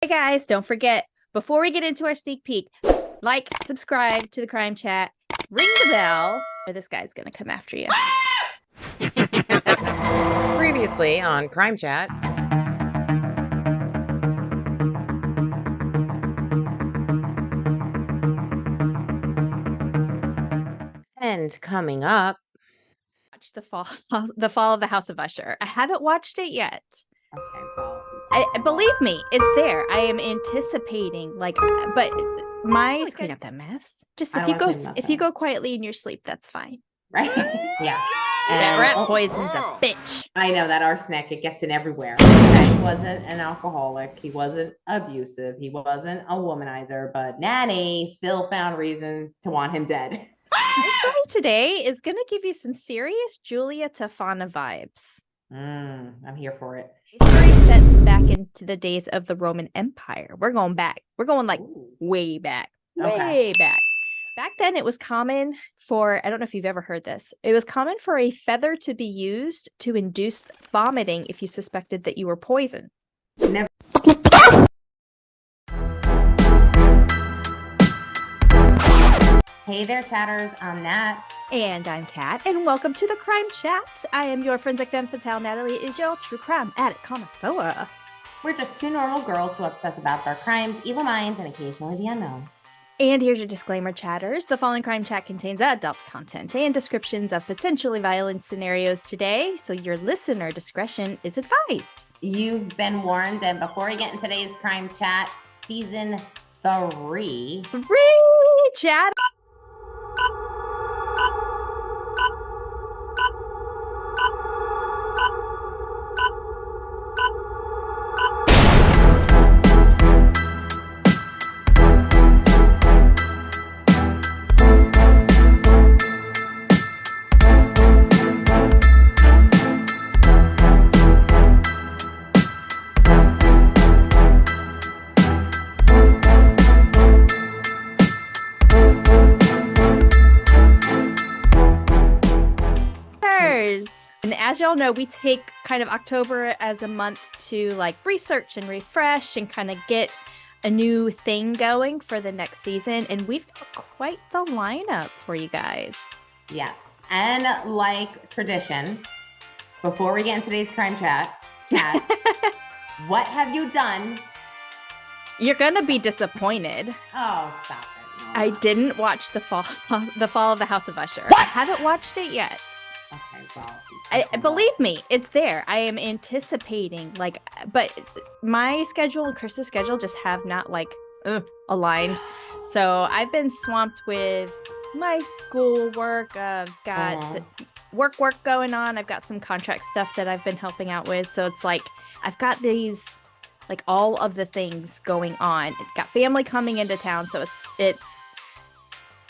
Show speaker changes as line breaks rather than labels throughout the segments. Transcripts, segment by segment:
guys, don't forget, before we get into our sneak peek, like, subscribe to the Crime Chat, ring the bell, or this guy's gonna come after you.
Previously on CrimeChat. And coming up,
Watch the fall of the House of Usher. I haven't watched it yet.
Okay, well,
Believe me, it's there. I am anticipating, but my
clean up that mess.
Just
I
if
don't
you go
wanna clean them up,
if you
though.
go quietly in your sleep, that's fine.
Right? Yeah.
That
And-
rat poison's a bitch.
I know that arsenic, it gets in everywhere. He wasn't an alcoholic. He wasn't abusive. He wasn't a womanizer, but Nannie still found reasons to want him dead.
My story today is going to give you some serious Julia Tofana vibes.
I'm here for it.
The story sets back into the days of the Roman Empire. We're going back. We're going like way back. Way back. Back then, it was common for, I don't know if you've ever heard this, it was common for a feather to be used to induce vomiting if you suspected that you were poisoned.
Never. Hey there, chatters. I'm Nat.
And I'm Kat, and welcome to the Crime Chat. I am your forensic femme fatale. Natalie is your true crime addict connoisseur.
We're just two normal girls who obsess about dark crimes, evil minds, and occasionally the unknown.
And here's your disclaimer, chatters. The following Crime Chat contains adult content and descriptions of potentially violent scenarios today, so your listener discretion is advised.
You've been warned, and before we get into today's Crime Chat, Season 3.
Chat. And as y'all know, we take kind of October as a month to like research and refresh and kind of get a new thing going for the next season. And we've got quite the lineup for you guys.
Yes. And like tradition, before we get into today's Crime Chat, Kat, what have you done?
You're going to be disappointed.
Oh, stop it. No.
I didn't watch the fall of the House of Usher.
What?
I haven't watched it yet.
Okay, well.
Believe me, it's there. I am anticipating, but my schedule and Chris's schedule just have not aligned. So I've been swamped with my school work. I've got the work going on. I've got some contract stuff that I've been helping out with. So it's like I've got these, all of the things going on. Got family coming into town, so it's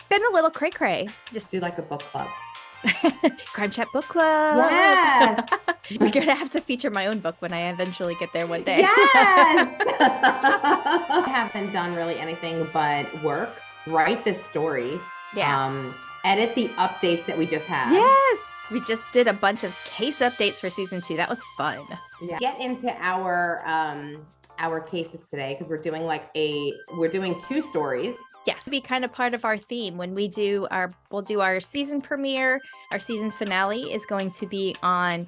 been a little cray-cray.
Just do like a book club.
Crime Chat book club.
Yes.
We're gonna have to feature my own book when I eventually get there one day.
Yes. I haven't done really anything but write this story.
Yeah.
Edit the updates that we just had.
Yes. We just did a bunch of case updates for season 2. That was fun.
Yeah. Get into our cases today because we're doing 2 stories.
Yes, be kind of part of our theme when we'll do our season premiere. Our season finale is going to be on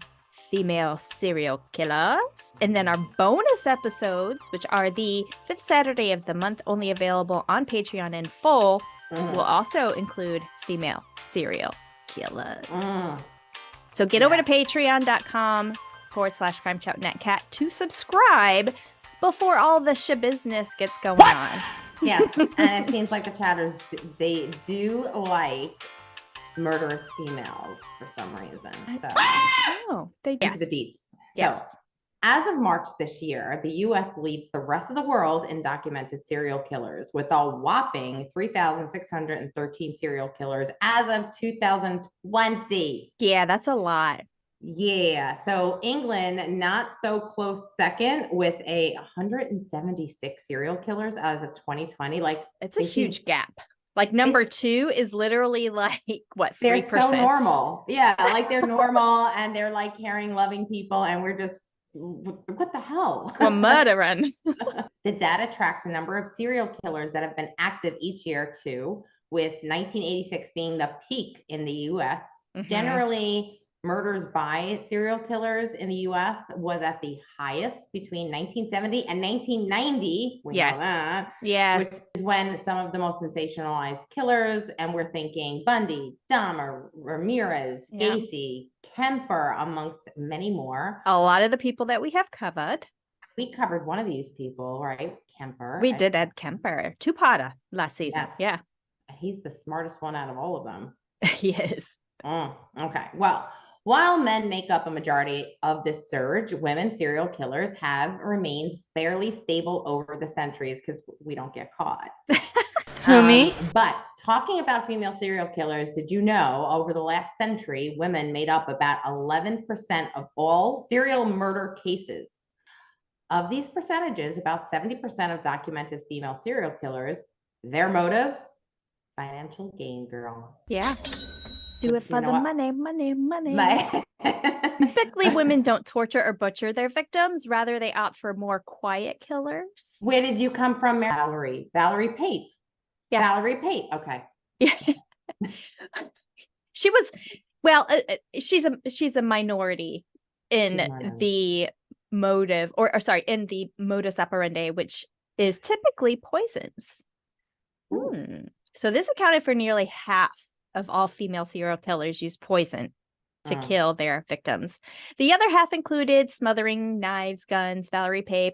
female serial killers. And then our bonus episodes, which are the 5th Saturday of the month, only available on Patreon in full, will also include female serial killers. So get over to patreon.com/CrimeChatNatCat to subscribe before all the shabusiness gets going on.
Yes, and it seems like the chatters, they do like murderous females for some reason. So,
they do.
The deets.
Yes.
So, as of March this year, the U.S. leads the rest of the world in documented serial killers, with a whopping 3,613 serial killers as of 2020.
Yeah, that's a lot.
Yeah, so England not so close second with 176 serial killers as of 2020.
It's a huge gap. Number 2 is literally what, 3%?
They're so normal. Yeah, they're normal and they're caring, loving people, and we're just What the hell?
Well, murdering.
The data tracks a number of serial killers that have been active each year too, with 1986 being the peak in the US. Generally, murders by serial killers in the US was at the highest between 1970 and 1990. We know that.
Yes.
Which is when some of the most sensationalized killers, and we're thinking Bundy, Dahmer, Ramirez, Gacy, Kemper, amongst many more.
A lot of the people that we have covered.
We covered one of these people, right? Kemper.
We did Ed Kemper, two-parter last season. Yes. Yeah.
He's the smartest one out of all of them.
He is.
Okay. Well, while men make up a majority of this surge, women serial killers have remained fairly stable over the centuries because we don't get caught.
Who, me?
But talking about female serial killers, did you know over the last century, women made up about 11% of all serial murder cases? Of these percentages, about 70% of documented female serial killers, their motive, financial gain, girl.
Yeah. Do it for the money.
But
typically, women don't torture or butcher their victims. Rather, they opt for more quiet killers.
Where did you come from, Valerie? Valerie Pate.
Yeah.
Valerie Pate. Okay.
Yeah. She was, well, she's a minority in the motive, or sorry, in the modus operandi, which is typically poisons. So this accounted for nearly half of all female serial killers use poison to kill their victims. The other half included smothering, knives, guns, Valerie Pape.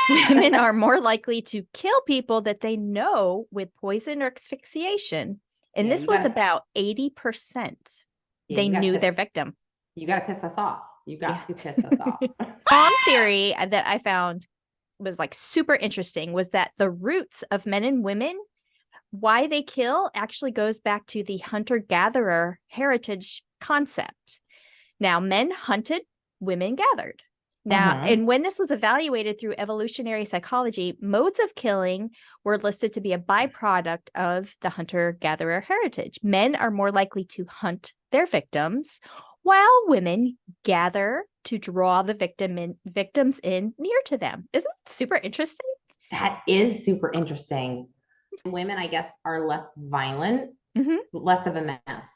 Women are more likely to kill people that they know with poison or asphyxiation. And this was about 80%. They knew their victim.
You got to piss us off. You got to piss us off.
One theory that I found was like super interesting was that the roots of men and women, why they kill, actually goes back to the hunter-gatherer heritage concept. Now, men hunted, women gathered. Now, and when this was evaluated through evolutionary psychology, modes of killing were listed to be a byproduct of the hunter-gatherer heritage. Men are more likely to hunt their victims, while women gather to draw the victims in near to them. Isn't that super interesting?
That is super interesting. Women, I guess, are less violent, less of a mess.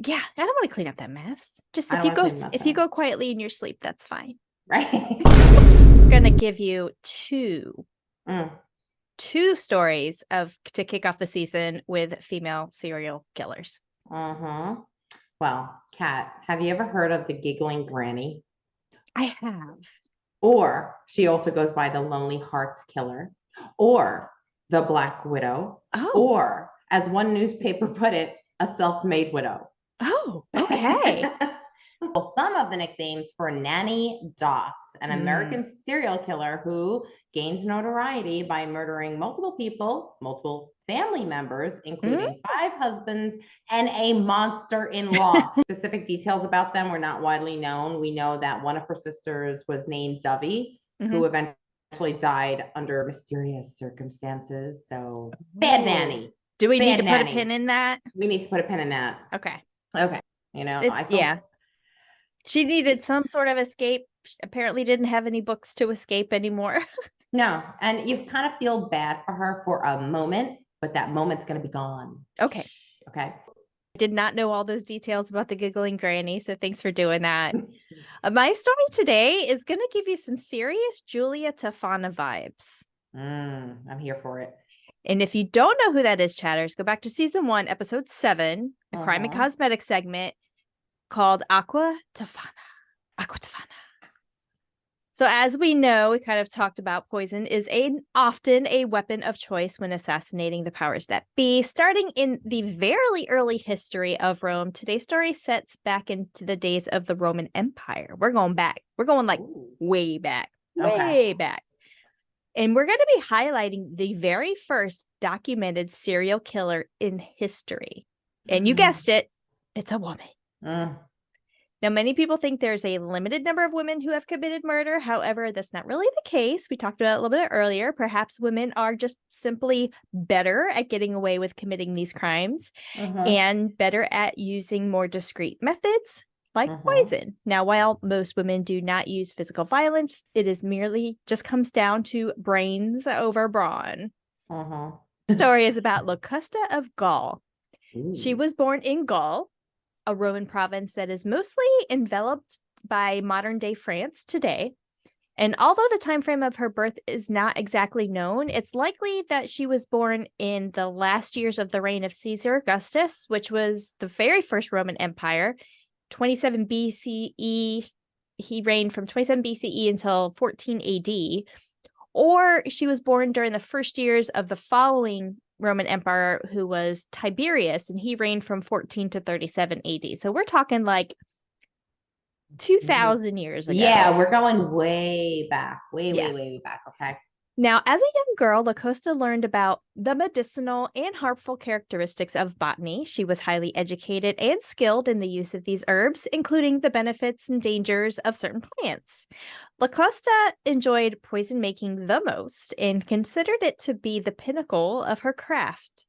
Yeah, I don't want to clean up that mess. Just if you go quietly in your sleep, that's fine.
Right.
I'm gonna give you two stories to kick off the season with female serial killers.
Well, Kat, have you ever heard of the Giggling Granny?
I have.
Or she also goes by the Lonely Hearts Killer, or the Black Widow, or, as one newspaper put it, a self-made widow.
Oh, okay.
Well, some of the nicknames for Nannie Doss, an American serial killer who gained notoriety by murdering multiple people, multiple family members, including 5 husbands and a monster-in-law. Specific details about them were not widely known. We know that one of her sisters was named Dovey, who eventually died under mysterious circumstances. So, bad nanny.
Do we need to put a pin in that?
We need to put a pin in that.
Okay.
You know,
she needed some sort of escape. She apparently didn't have any books to escape anymore.
No, and you kind of feel bad for her for a moment, but that moment's going to be gone.
Okay.
I
did not know all those details about the Giggling Granny, so thanks for doing that. My story today is going to give you some serious Julia Tafana vibes.
I'm here for it.
And if you don't know who that is, chatters, go back to season 1, episode 7, a crime and cosmetic segment called Aqua Tafana. So as we know, we kind of talked about poison is often a weapon of choice when assassinating the powers that be. Starting in the very early history of Rome, today's story sets back into the days of the Roman Empire. We're going back. We're going like way back. And we're going to be highlighting the very first documented serial killer in history. And you guessed it, it's a woman. Now, many people think there's a limited number of women who have committed murder. However, that's not really the case. We talked about it a little bit earlier. Perhaps women are just simply better at getting away with committing these crimes and better at using more discreet methods, like
Mhm.
poison. Now, while most women do not use physical violence, it is merely just comes down to brains over brawn.
Mhm.
Story is about Locusta of Gaul. She
Ooh.
was born in Gaul, a Roman province that is mostly enveloped by modern-day France today. And although the time frame of her birth is not exactly known, it's likely that she was born in the last years of the reign of Caesar Augustus, which was the very first Roman Empire, 27 BCE. He reigned from 27 BCE until 14 AD. Or she was born during the first years of the following Roman Emperor, who was Tiberius, and he reigned from 14 to 37 AD. So we're talking like 2,000 years ago.
Yeah, we're going way back, way
Yes.
back. Okay.
Now, as a young girl, Lacosta learned about the medicinal and harmful characteristics of botany. She was highly educated and skilled in the use of these herbs, including the benefits and dangers of certain plants. Lacosta enjoyed poison making the most and considered it to be the pinnacle of her craft.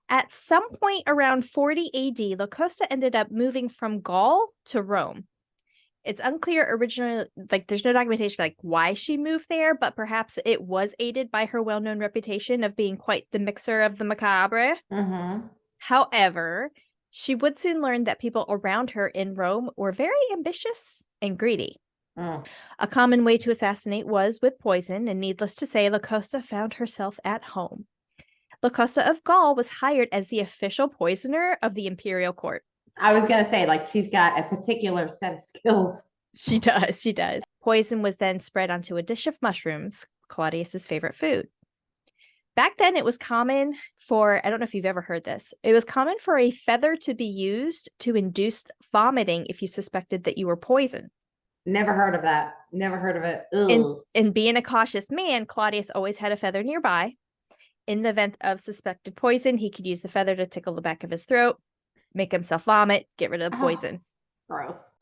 At some point around 40 AD, Lacosta ended up moving from Gaul to Rome. It's unclear originally, like there's no documentation like why she moved there, but perhaps it was aided by her well-known reputation of being quite the mixer of the macabre.
Mm-hmm.
However, she would soon learn that people around her in Rome were very ambitious and greedy. A common way to assassinate was with poison, and needless to say, Locusta found herself at home. Locusta of Gaul was hired as the official poisoner of the imperial court.
I was going to say, like, she's got a particular set of skills.
She does. She does. Poison was then spread onto a dish of mushrooms, Claudius's favorite food. Back then, it was common for, I don't know if you've ever heard this, it was common for a feather to be used to induce vomiting if you suspected that you were poisoned.
Never heard of that. Never heard of it.
And being a cautious man, Claudius always had a feather nearby. In the event of suspected poison, he could use the feather to tickle the back of his throat, make himself vomit, get rid of the poison.
Gross.